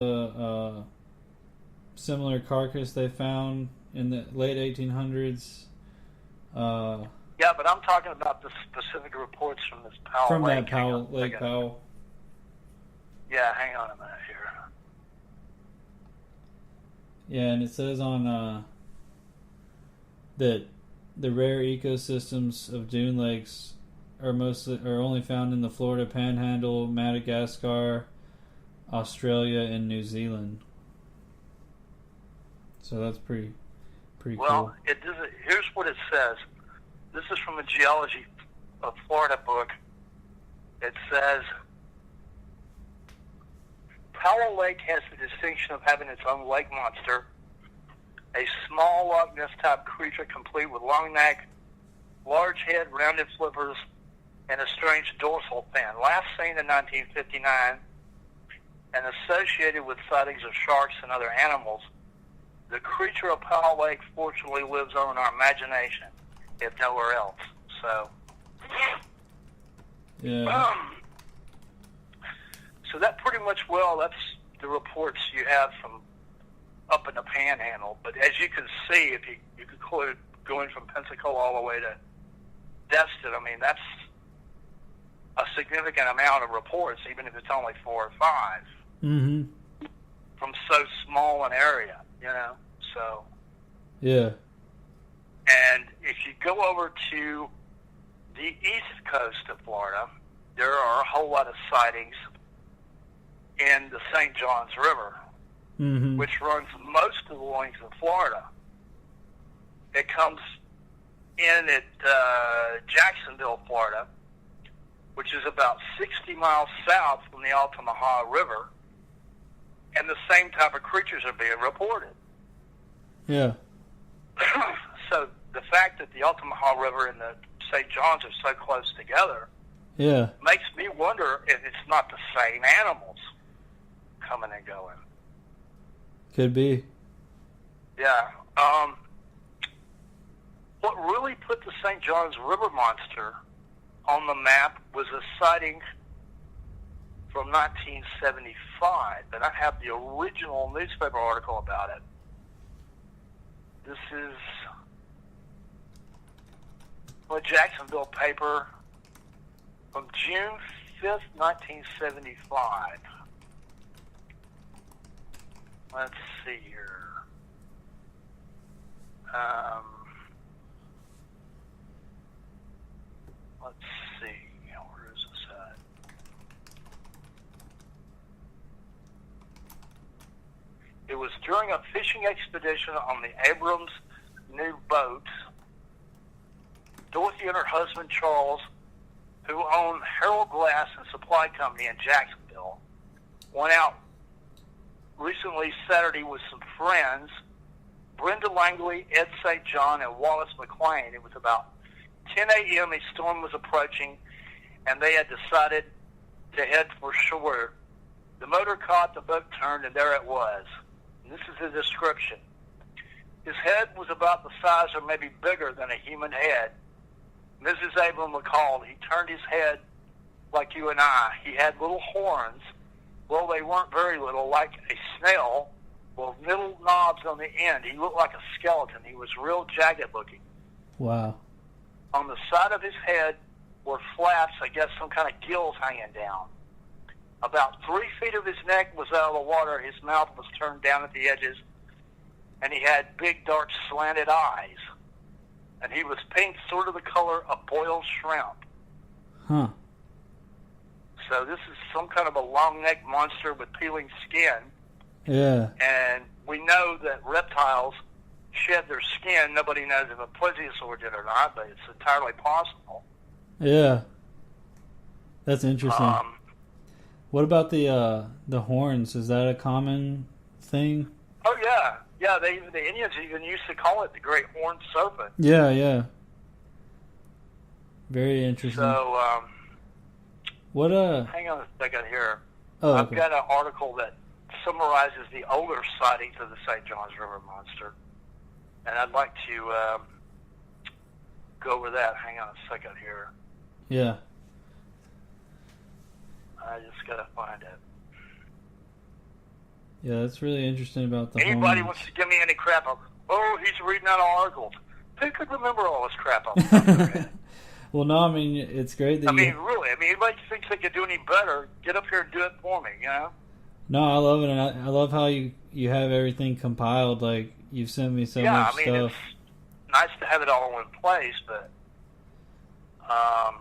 the similar carcass they found in the late 1800s. Yeah, but I'm talking about the specific reports from this Powell From Lake. that Lake Powell. Yeah, hang on a minute here. Yeah, and it says on that the rare ecosystems of dune lakes are only found in the Florida Panhandle, Madagascar, Australia, and New Zealand. So that's pretty cool. Well, here's what it says. This is from a Geology of Florida book. It says, Powell Lake has the distinction of having its own lake monster, a small Loch Ness type creature complete with long neck, large head, rounded flippers, and a strange dorsal fin. Last seen in 1959 and associated with sightings of sharks and other animals, the creature of Powell Lake fortunately lives on in our imagination, if nowhere else. So, yeah. So that pretty much, that's the reports you have from up in the Panhandle. But as you can see, if you conclude going from Pensacola all the way to Destin, I mean, that's a significant amount of reports, even if it's only 4 or 5. Mm-hmm. From so small an area, so. Yeah. And if you go over to the east coast of Florida, there are a whole lot of sightings in the St. Johns River, mm-hmm. which runs most of the length of Florida. It comes in at Jacksonville, Florida, which is about 60 miles south from the Altamaha River, and the same type of creatures are being reported. Yeah. So the fact that the Altamaha River and the St. Johns are so close together, yeah, makes me wonder if it's not the same animals coming and going. Could be. Yeah. What really put the St. Johns River monster on the map was a sighting from 1975, and I have the original newspaper article about it. This is a Jacksonville paper from June 5th, 1975. Let's see here. Let's see. Where is this at? It was during a fishing expedition on the Abrams new boat. Dorothy and her husband Charles, who owned Harold Glass and Supply Company in Jacksonville, went out recently Saturday with some friends, Brenda Langley, Ed St. John, and Wallace McLean. It was about 10 a.m. A storm was approaching, and they had decided to head for shore. The motor caught, the boat turned, and there it was. And this is the description. His head was about the size or maybe bigger than a human head. Mrs. Abram recalled he turned his head like you and I. He had little horns. Well, they weren't very little, like a snail, with little knobs on the end. He looked like a skeleton. He was real jagged looking. Wow. On the side of his head were flaps, I guess some kind of gills hanging down. About 3 feet of his neck was out of the water. His mouth was turned down at the edges, and he had big, dark, slanted eyes. And he was pink, sort of the color of boiled shrimp. Huh. So this is some kind of a long-necked monster with peeling skin. Yeah. And we know that reptiles shed their skin. Nobody knows if a plesiosaur did or not, but it's entirely possible. Yeah. That's interesting. What about the horns? Is that a common thing? Oh, yeah. Yeah, the Indians even used to call it the great horned serpent. Yeah, yeah. Very interesting. So, what hang on a second here. Oh, okay. I've got an article that summarizes the older sightings of the St. Johns River monster, and I'd like to go over that. Hang on a second here. Yeah. I just got to find it. Yeah, that's really interesting about the Anybody homings. wants to give me any crap, he's reading out articles. Who could remember all this crap I'm reading? Well, no, I mean, it's great that really, anybody thinks they could do any better, get up here and do it for me, you know? No, I love it, and I love how you have everything compiled. Like, you've sent me so much stuff. It's nice to have it all in place, but I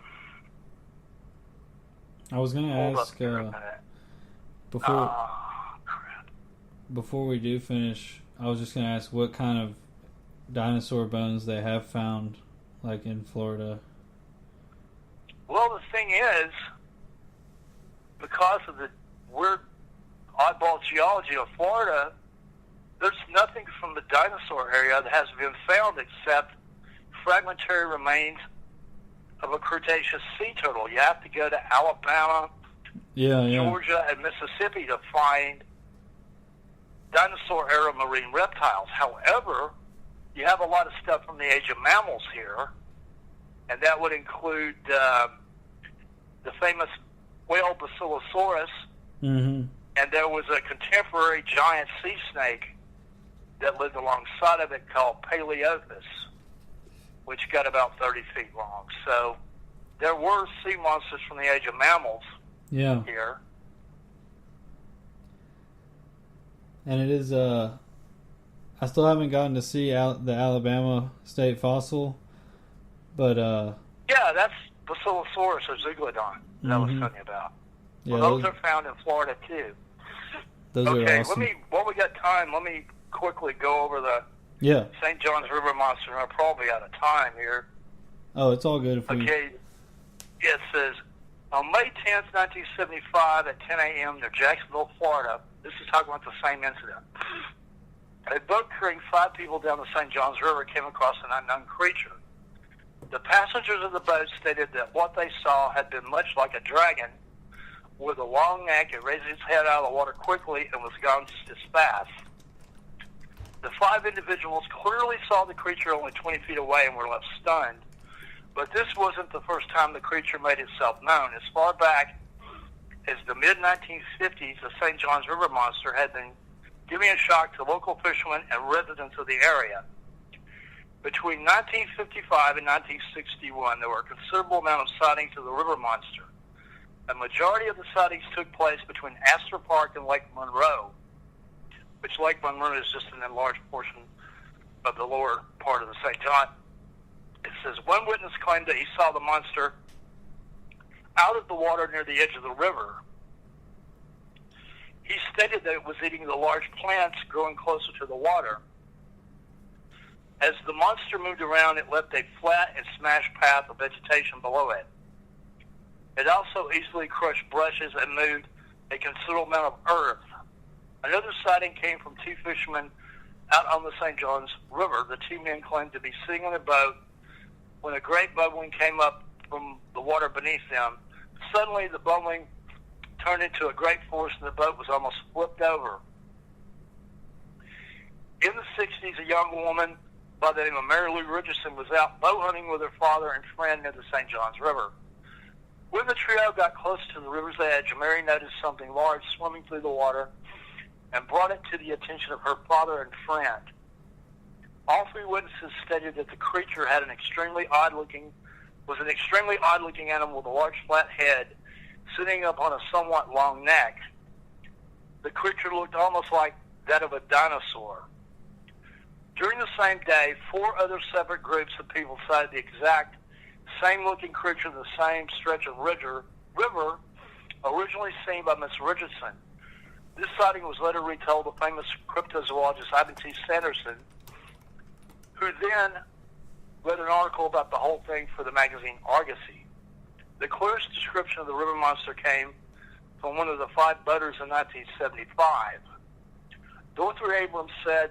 was going to ask before we do finish, I was just going to ask what kind of dinosaur bones they have found, like in Florida. Well, the thing is, because of the weird oddball geology of Florida, there's nothing from the dinosaur area that has been found except fragmentary remains of a Cretaceous sea turtle. You have to go to Alabama, Georgia, and Mississippi to find dinosaur-era marine reptiles. However, you have a lot of stuff from the age of mammals here, and that would include the famous whale Basilosaurus, and there was a contemporary giant sea snake that lived alongside of it called Paleothus, which got about 30 feet long. So there were sea monsters from the age of mammals here. And it is, I still haven't gotten to see the Alabama state fossil, but yeah, that's Basilosaurus or Zeuglodon that I was telling you about. Yeah, well, those are found in Florida too. Those are awesome. While we got time, let me quickly go over the St. John's River monster, and I'm probably out of time here. Oh, it's all good if we... Okay. It says, on May 10th, 1975 at 10 a.m. near Jacksonville, Florida, this is talking about the same incident. A boat carrying 5 people down the St. John's River came across an unknown creature. The passengers of the boat stated that what they saw had been much like a dragon with a long neck. It raised its head out of the water quickly and was gone just as fast. The 5 individuals clearly saw the creature only 20 feet away and were left stunned. But this wasn't the first time the creature made itself known. As far back as the mid-1950s, the St. John's River monster had been giving a shock to local fishermen and residents of the area. Between 1955 and 1961, there were a considerable amount of sightings of the river monster. A majority of the sightings took place between Astor Park and Lake Monroe, which Lake Monroe is just an enlarged portion of the lower part of the St. John. It says, one witness claimed that he saw the monster out of the water near the edge of the river. He stated that it was eating the large plants growing closer to the water. As the monster moved around, it left a flat and smashed path of vegetation below it. It also easily crushed brushes and moved a considerable amount of earth. Another sighting came from 2 fishermen out on the St. John's River. The 2 men claimed to be sitting on a boat when a great bubbling came up from the water beneath them. Suddenly, the bubbling turned into a great force, and the boat was almost flipped over. In the 60s, a young woman by the name of Mary Lou Richardson was out boat hunting with her father and friend near the St. John's River. When the trio got close to the river's edge, Mary noticed something large swimming through the water and brought it to the attention of her father and friend. All 3 witnesses stated that the creature had an extremely odd-looking animal with a large flat head sitting up on a somewhat long neck. The creature looked almost like that of a dinosaur. During the same day, 4 other separate groups of people sighted the exact same-looking creature in the same stretch of river, originally seen by Miss Richardson. This sighting was later retold to famous cryptozoologist Ivan T. Sanderson, who then read an article about the whole thing for the magazine Argosy. The clearest description of the river monster came from one of the 5 boaters in 1975. Dorothy Abrams said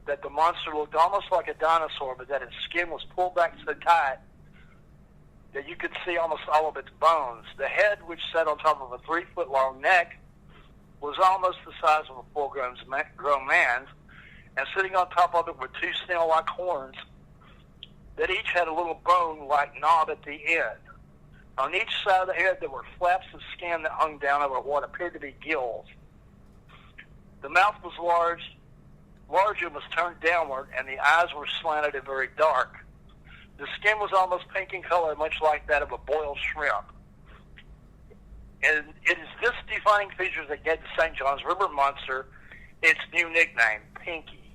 that the monster looked almost like a dinosaur, but that its skin was pulled back so tight that you could see almost all of its bones. The head, which sat on top of a 3-foot-long neck, was almost the size of a full-grown man's, and sitting on top of it were 2 snail-like horns that each had a little bone-like knob at the end. On each side of the head, there were flaps of skin that hung down over what appeared to be gills. The mouth was large and was turned downward, and the eyes were slanted and very dark. The skin was almost pink in color, much like that of a boiled shrimp. And it is this defining feature that gave the St. John's River monster its new nickname, Pinky.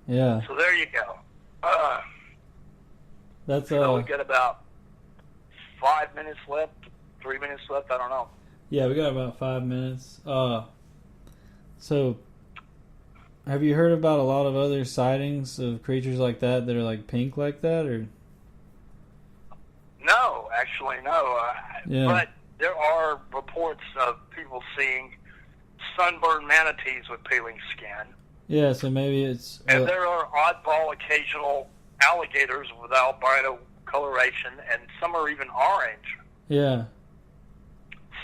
Yeah. So there you go. That's we got about 5 minutes left, 3 minutes left, I don't know. Yeah, we got about 5 minutes. So, have you heard about a lot of other sightings of creatures like that are like pink like that, or? No, actually, no. Yeah. But there are reports of people seeing sunburned manatees with peeling skin. Yeah, so maybe it's... And there are oddball occasional alligators with albino coloration, and some are even orange. Yeah.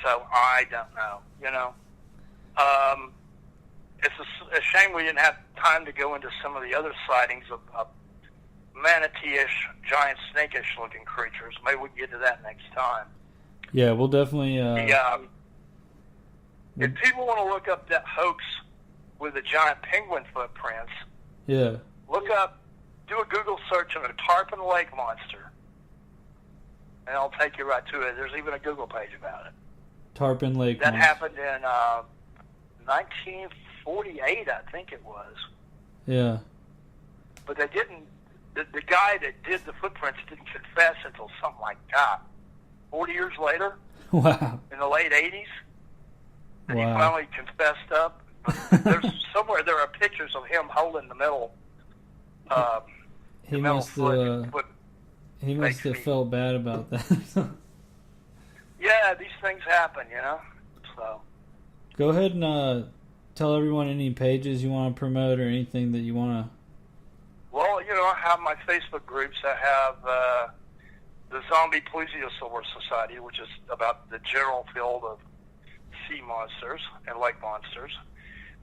So I don't know, you know. It's a shame we didn't have time to go into some of the other sightings of manatee-ish, giant snake-ish looking creatures. Maybe we can get to that next time. Yeah, we'll definitely... if people want to look up that hoax with the giant penguin footprints, yeah, look up, do a Google search on a tarpon lake monster, and I'll take you right to it. There's even a Google page about it. Tarpon Lake That monster. happened in 1948, I think it was. Yeah. But they didn't, the guy that did the footprints didn't confess until something like, 40 years later? Wow. In the late 80s? And Wow. he finally confessed up. But there's somewhere there are pictures of him holding the middle. He must have felt bad about that. Yeah, these things happen, you know. So go ahead and tell everyone any pages you want to promote or anything that you want to. Well, you know, I have my Facebook groups. I have the Zombie Plesiosaur Society, which is about the general field of sea monsters and lake monsters.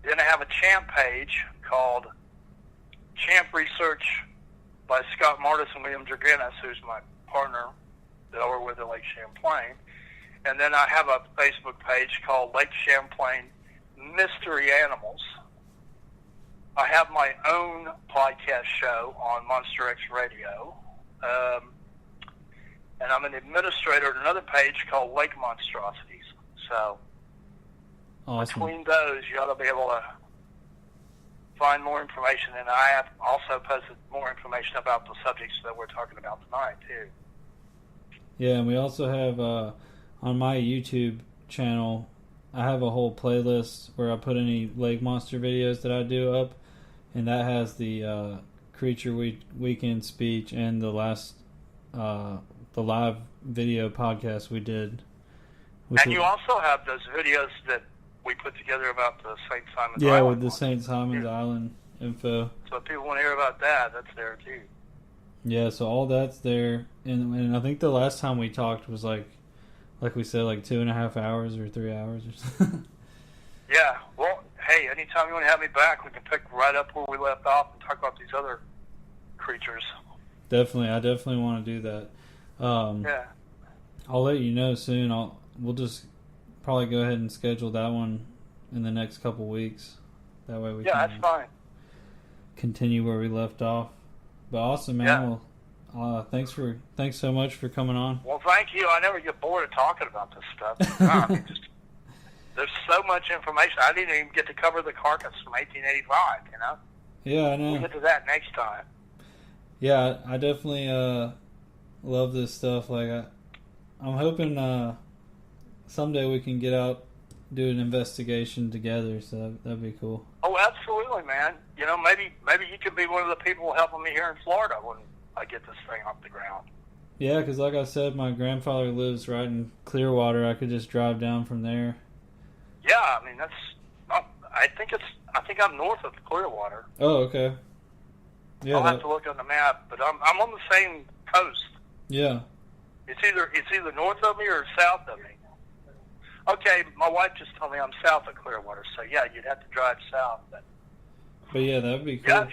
Then I have a Champ page called Champ Research by Scott Mardis and William Draginis, who's my partner that I work with at Lake Champlain. And then I have a Facebook page called Lake Champlain Mystery Animals. I have my own podcast show on Monster X Radio. And I'm an administrator at another page called Lake Monstrosities. So Awesome. between those, you ought to be able to find more information. And I have also posted more information about the subjects that we're talking about tonight, too. Yeah, and we also have on my YouTube channel, I have a whole playlist where I put any lake monster videos that I do up, and that has the Creature Weekend speech and the last the live video podcast we did. And you also have those videos that we put together about the St. Simon's Island. Yeah, with the St. Simon's Island info. So if people want to hear about that, that's there too. Yeah, so all that's there, and I think the last time we talked was like we said, like 2.5 hours or 3 hours or something. Yeah, well, hey, anytime you want to have me back, we can pick right up where we left off and talk about these other creatures. Definitely, I definitely want to do that. Yeah. I'll let you know soon. We'll just probably go ahead and schedule that one in the next couple weeks. That way we can that's fine. Continue where we left off. But awesome, man. Yeah. Well, thanks so much for coming on. Well, thank you. I never get bored of talking about this stuff. There's so much information. I didn't even get to cover the carcass from 1885, you know? Yeah, I know. We'll get to that next time. Yeah, I definitely love this stuff. Like, I'm hoping someday we can get out, do an investigation together, so that'd be cool. Oh, absolutely, man. You know, maybe you could be one of the people helping me here in Florida when I get this thing off the ground. Yeah, because like I said, my grandfather lives right in Clearwater. I could just drive down from there. Yeah, I mean I think I'm north of Clearwater. Oh, okay. Yeah, I'll have to look on the map, but I'm on the same coast. Yeah. It's either north of me or south of me. Okay, my wife just told me I'm south of Clearwater, so yeah, you'd have to drive south. But yeah, that'd be cool. Yeah,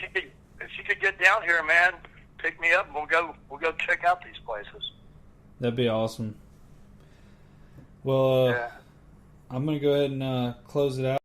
if you could get down here, man, pick me up, and we'll go check out these places. That'd be awesome. Well, I'm going to go ahead and close it out.